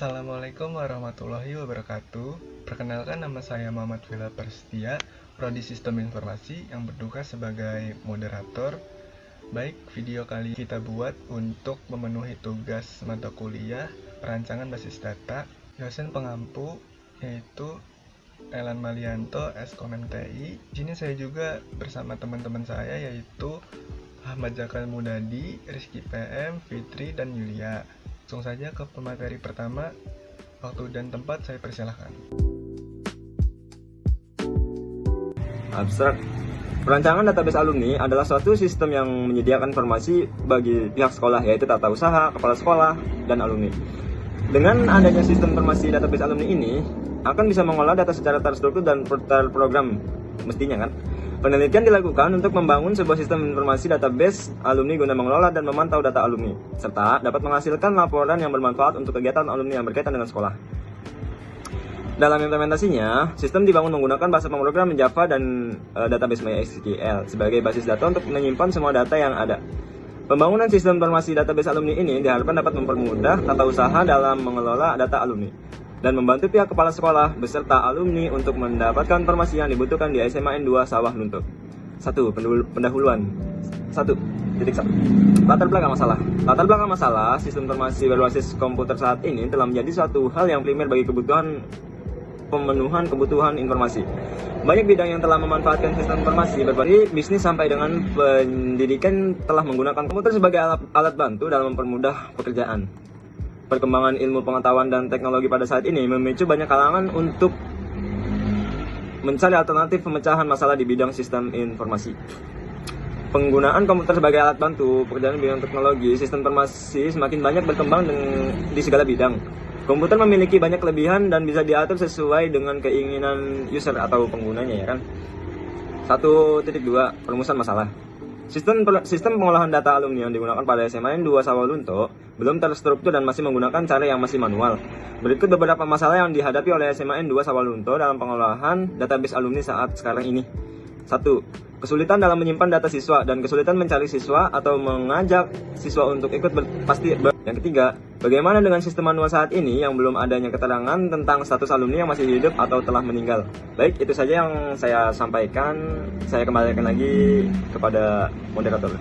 Assalamualaikum warahmatullahi wabarakatuh. Perkenalkan, nama saya Muhammad Vila Perstia, Prodi Sistem Informasi yang bertugas sebagai moderator. Baik, video kali kita buat untuk memenuhi tugas mata kuliah perancangan basis data. Dosen pengampu yaitu Elan Malianto, Eskom MTI. Di sini saya juga bersama teman-teman saya yaitu Ahmad Jakal Mudadi, Rizky PM, Fitri, dan Yulia. Langsung saja ke pemateri pertama. Waktu dan tempat saya persilahkan. Abstrak. Perancangan database alumni adalah suatu sistem yang menyediakan informasi bagi pihak sekolah, yaitu tata usaha, kepala sekolah, dan alumni. Dengan adanya sistem informasi database alumni ini, akan bisa mengolah data secara terstruktur dan terprogram, mestinya kan. Penelitian dilakukan untuk membangun sebuah sistem informasi database alumni guna mengelola dan memantau data alumni, serta dapat menghasilkan laporan yang bermanfaat untuk kegiatan alumni yang berkaitan dengan sekolah. Dalam implementasinya, sistem dibangun menggunakan bahasa pemrograman Java dan database MySQL sebagai basis data untuk menyimpan semua data yang ada. Pembangunan sistem informasi database alumni ini diharapkan dapat mempermudah tata usaha dalam mengelola data alumni dan membantu pihak kepala sekolah beserta alumni untuk mendapatkan informasi yang dibutuhkan di SMA N2 Sawah Lunto. 1. Pendahuluan 1.1 Latar belakang masalah sistem informasi berbasis komputer saat ini telah menjadi suatu hal yang primer bagi pemenuhan kebutuhan informasi. Banyak bidang yang telah memanfaatkan sistem informasi berbagai bisnis sampai dengan pendidikan telah menggunakan komputer sebagai alat bantu dalam mempermudah pekerjaan. Perkembangan ilmu pengetahuan dan teknologi pada saat ini memicu banyak kalangan untuk mencari alternatif pemecahan masalah di bidang sistem informasi. Penggunaan komputer sebagai alat bantu pekerjaan di bidang teknologi sistem informasi semakin banyak berkembang di segala bidang. Komputer memiliki banyak kelebihan dan bisa diatur sesuai dengan keinginan user atau penggunanya, ya kan. 1.2 Perumusan masalah. Sistem pengolahan data alumni yang digunakan pada SMA N2 Sawah Lunto belum terstruktur dan masih menggunakan cara yang masih manual. Berikut beberapa masalah yang dihadapi oleh SMA N2 Sawah Lunto dalam pengolahan database alumni saat sekarang ini. 1. Kesulitan dalam menyimpan data siswa dan kesulitan mencari siswa atau mengajak siswa untuk ikut Yang ketiga, bagaimana dengan sistem manual saat ini yang belum adanya keterangan tentang status alumni yang masih hidup atau telah meninggal. Baik, itu saja yang saya sampaikan. Saya kembalikan lagi kepada moderator.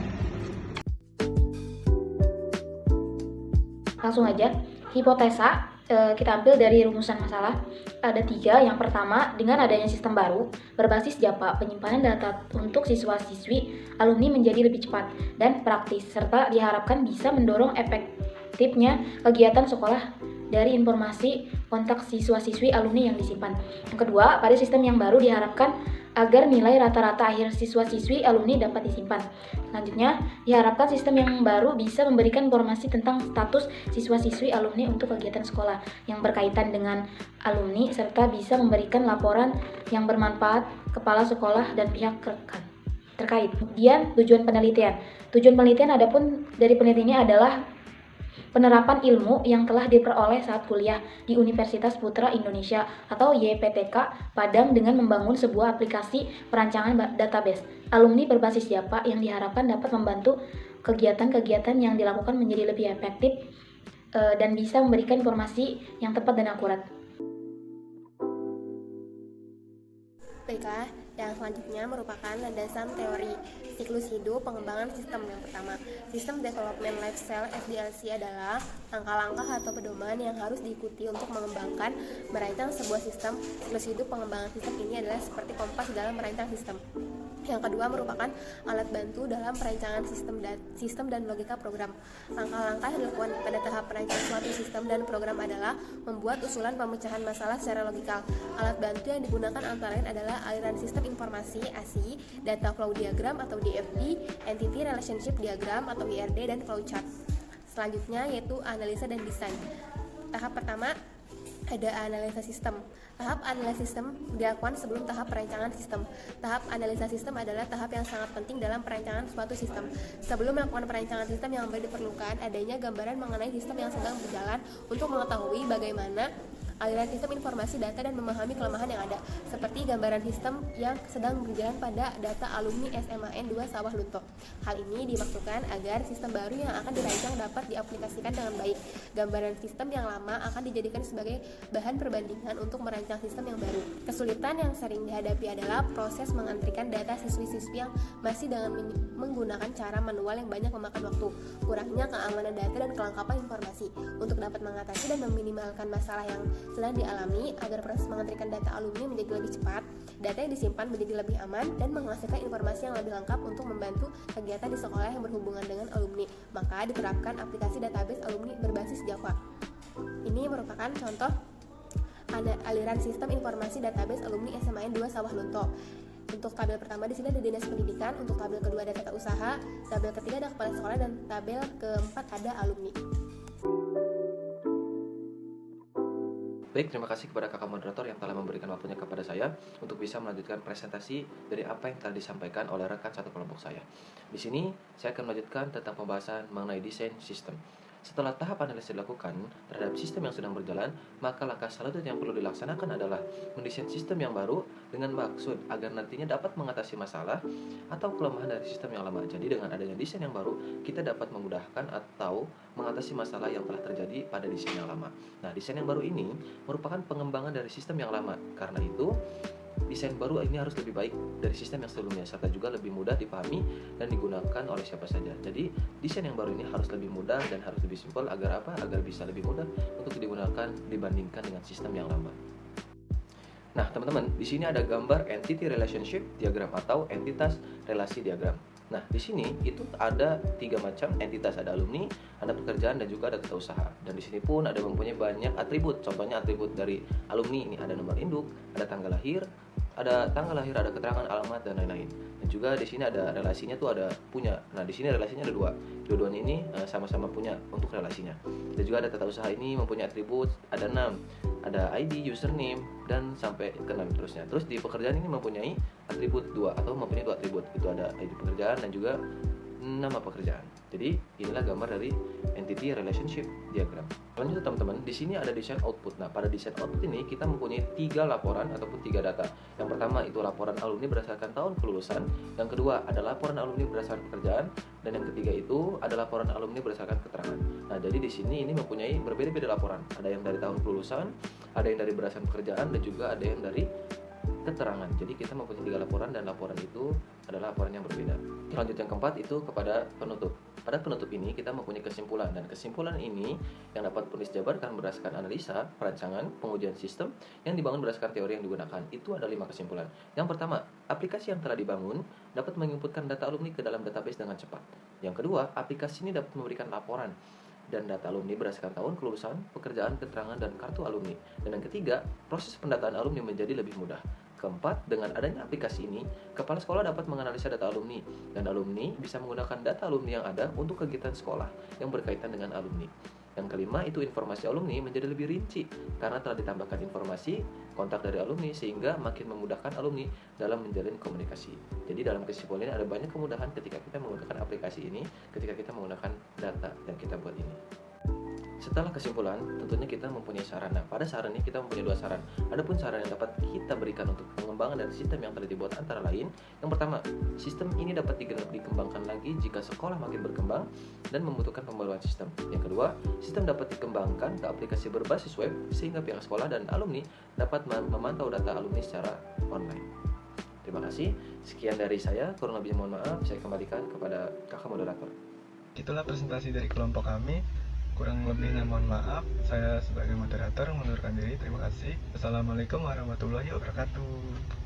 Langsung aja, hipotesa kita ambil dari rumusan masalah. Ada 3. Yang pertama, dengan adanya sistem baru berbasis Java, penyimpanan data untuk siswa-siswi alumni menjadi lebih cepat dan praktis, serta diharapkan bisa mendorong efektifnya kegiatan sekolah dari informasi kontak siswa-siswi alumni yang disimpan. Yang kedua, pada sistem yang baru diharapkan agar nilai rata-rata akhir siswa-siswi alumni dapat disimpan. Selanjutnya, diharapkan sistem yang baru bisa memberikan informasi tentang status siswa-siswi alumni untuk kegiatan sekolah yang berkaitan dengan alumni, serta bisa memberikan laporan yang bermanfaat kepala sekolah dan pihak terkait. Kemudian, tujuan penelitian. Tujuan penelitian adapun dari penelitiannya adalah penerapan ilmu yang telah diperoleh saat kuliah di Universitas Putra Indonesia atau YPTK Padang dengan membangun sebuah aplikasi perancangan database alumni berbasis Java yang diharapkan dapat membantu kegiatan-kegiatan yang dilakukan menjadi lebih efektif dan bisa memberikan informasi yang tepat dan akurat. Baiklah, yang selanjutnya merupakan landasan teori siklus hidup pengembangan sistem. Yang pertama, System Development Life Cycle SDLC adalah langkah-langkah atau pedoman yang harus diikuti untuk mengembangkan merancang sebuah sistem. Siklus hidup pengembangan sistem ini adalah seperti kompas dalam merancang sistem. Yang kedua merupakan alat bantu dalam perancangan sistem dan logika program. Langkah-langkah yang dilakukan pada tahap perancangan suatu sistem dan program adalah membuat usulan pemecahan masalah secara logikal. Alat bantu yang digunakan antara lain adalah aliran sistem informasi (ASI), data flow diagram atau DFD, entity relationship diagram atau IRD, dan flowchart. Selanjutnya yaitu analisa dan desain. Tahap pertama ada analisa sistem. Tahap analisa sistem dilakukan sebelum tahap perancangan sistem. Tahap analisa sistem adalah tahap yang sangat penting dalam perancangan suatu sistem. Sebelum melakukan perancangan sistem yang diperlukan adanya gambaran mengenai sistem yang sedang berjalan untuk mengetahui bagaimana aliran sistem informasi data dan memahami kelemahan yang ada, seperti gambaran sistem yang sedang berjalan pada data alumni SMAN 2 Sawah Lunto. Hal ini dimaksudkan agar sistem baru yang akan dirancang dapat diaplikasikan dengan baik. Gambaran sistem yang lama akan dijadikan sebagai bahan perbandingan untuk merancang sistem yang baru. Kesulitan yang sering dihadapi adalah proses mengantrikan data siswi-siswi yang masih dengan menggunakan cara manual yang banyak memakan waktu, kurangnya keamanan data dan kelengkapan informasi. Untuk dapat mengatasi dan meminimalkan masalah yang sedang dialami agar proses mengantrikan data alumni menjadi lebih cepat, data yang disimpan menjadi lebih aman, dan menghasilkan informasi yang lebih lengkap untuk membantu kegiatan di sekolah yang berhubungan dengan alumni, maka diterapkan aplikasi database alumni berbasis Java. Ini merupakan contoh aliran sistem informasi database alumni SMAN 2 Sawah Lunto. Untuk tabel pertama di sini ada Dinas Pendidikan, untuk tabel kedua ada Tata Usaha, tabel ketiga ada Kepala Sekolah, dan tabel keempat ada alumni. Baik, terima kasih kepada kakak moderator yang telah memberikan waktunya kepada saya untuk bisa melanjutkan presentasi dari apa yang telah disampaikan oleh rekan satu kelompok saya. Di sini, saya akan melanjutkan tentang pembahasan mengenai desain sistem. Setelah tahap analisis dilakukan terhadap sistem yang sedang berjalan, maka langkah selanjutnya yang perlu dilaksanakan adalah mendesain sistem yang baru dengan maksud agar nantinya dapat mengatasi masalah atau kelemahan dari sistem yang lama. Jadi dengan adanya desain yang baru, kita dapat memudahkan atau mengatasi masalah yang telah terjadi pada desain yang lama. Nah, desain yang baru ini merupakan pengembangan dari sistem yang lama. Karena itu, desain baru ini harus lebih baik dari sistem yang sebelumnya, serta juga lebih mudah dipahami dan digunakan oleh siapa saja. Jadi, desain yang baru ini harus lebih mudah dan harus lebih simpel agar apa? Agar bisa lebih mudah untuk digunakan dibandingkan dengan sistem yang lama. Nah, teman-teman, di sini ada gambar entity relationship diagram atau entitas relasi diagram. Nah, di sini itu ada 3 macam entitas, ada alumni, ada pekerjaan, dan juga ada kewirausahaan. Dan di sini pun ada mempunyai banyak atribut. Contohnya atribut dari alumni ini ada nomor induk, ada tanggal lahir, ada keterangan alamat, dan lain-lain. Dan juga di sini ada relasinya tuh ada punya. Nah, di sini relasinya ada 2. Dua-duanya ini sama-sama punya untuk relasinya. Dan juga ada tata usaha ini mempunyai atribut ada 6. Ada ID, username, dan sampai ke 6 terusnya. Terus di pekerjaan ini mempunyai atribut 2 atau mempunyai 2 atribut. Itu ada ID pekerjaan dan juga nama pekerjaan. Jadi inilah gambar dari entity relationship diagram. Lanjut teman-teman, di sini ada desain output. Nah, pada desain output ini kita mempunyai 3 laporan ataupun 3 data. Yang pertama itu laporan alumni berdasarkan tahun kelulusan, yang kedua adalah laporan alumni berdasarkan pekerjaan, dan yang ketiga itu adalah laporan alumni berdasarkan keterangan. Nah, jadi di sini ini mempunyai berbeda-beda laporan. Ada yang dari tahun kelulusan, ada yang dari berdasarkan pekerjaan, dan juga ada yang dari keterangan. Jadi kita mempunyai 3 laporan dan laporan itu adalah laporan yang berbeda. Lanjut yang keempat itu kepada penutup. Pada penutup ini kita mempunyai kesimpulan, dan kesimpulan ini yang dapat penulis jabarkan berdasarkan analisa, perancangan, pengujian sistem yang dibangun berdasarkan teori yang digunakan. Itu ada 5 kesimpulan. Yang pertama, aplikasi yang telah dibangun dapat menginputkan data alumni ke dalam database dengan cepat. Yang kedua, aplikasi ini dapat memberikan laporan dan data alumni berdasarkan tahun kelulusan, pekerjaan, keterangan, dan kartu alumni. Dan yang ketiga, proses pendataan alumni menjadi lebih mudah. Keempat, dengan adanya aplikasi ini, kepala sekolah dapat menganalisa data alumni, dan alumni bisa menggunakan data alumni yang ada untuk kegiatan sekolah yang berkaitan dengan alumni. Yang kelima, itu informasi alumni menjadi lebih rinci karena telah ditambahkan informasi kontak dari alumni sehingga makin memudahkan alumni dalam menjalin komunikasi. Jadi dalam kesimpulan ini ada banyak kemudahan ketika kita menggunakan aplikasi ini, ketika kita menggunakan data yang kita buat ini. Setelah kesimpulan, tentunya kita mempunyai saran. Nah, pada saran ini kita mempunyai 2 saran. Adapun saran yang dapat kita berikan untuk pengembangan dari sistem yang telah dibuat antara lain, yang pertama, sistem ini dapat dikembangkan lagi jika sekolah makin berkembang dan membutuhkan pembaruan sistem. Yang kedua, sistem dapat dikembangkan ke aplikasi berbasis web sehingga pihak sekolah dan alumni dapat memantau data alumni secara online. Terima kasih. Sekian dari saya. Kurang lebihnya mohon maaf. Saya kembalikan kepada kakak moderator. Itulah presentasi dari kelompok kami. Kurang lebihnya mohon maaf. Saya sebagai moderator mengundurkan diri. Terima kasih. Assalamualaikum warahmatullahi wabarakatuh.